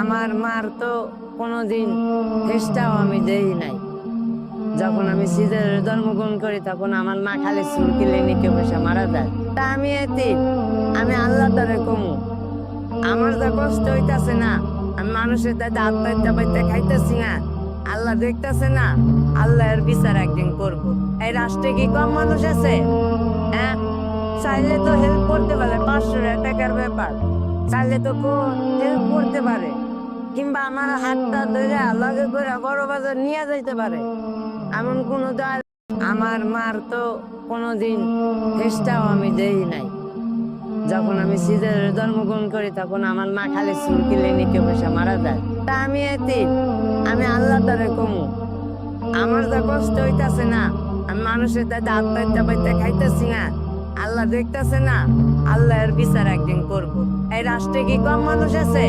আমার মার তো কোনোদিন হেসটাও আমি দেই নাই। যখন আমি সিজারে জন্মগ্রহণ করি তখন আমার মা খালি চুল নিকে বসে মারা যায়। তা আমি আমি আল্লাহ তারে কমু, আমার যা কষ্ট হইতাছে না, আমি মানুষের দাদা আত্মহত্যা পাইতে খাইতেছি না, আল্লাহ দেখতেছে না, আল্লাহ এর বিচার একদিন করব। এই রাষ্ট্রে কি কম মানুষ আছে? হ্যাঁ, চাইলে তো হেল্প করতে পারে, 500 টাকার ব্যাপার, চাইলে তো হেল্প করতে পারে, কিংবা আমার হাতটা ধরে লগে করে বড় বাজার নিয়ে যাইতে পারে। এমন কোনো দল আমার মার তো কোনোদিন হেসটাও আমি দেই নাই। যখন আমি সিজারে জন্মগ্রহণ করি তখন আমার মা খালি চুল নিকে বসে মারা যায়। তা আমি আমি আল্লাহ তারে কমু, আমার যা কষ্ট হইতাছে না, আমি মানুষের দাদা আত্মহত্যা পাইতে খাইতেছি না, আল্লাহ দেখতেছে না, আল্লাহ এর বিচার একদিন করব। এই রাষ্ট্রে কি কম মানুষ আছে?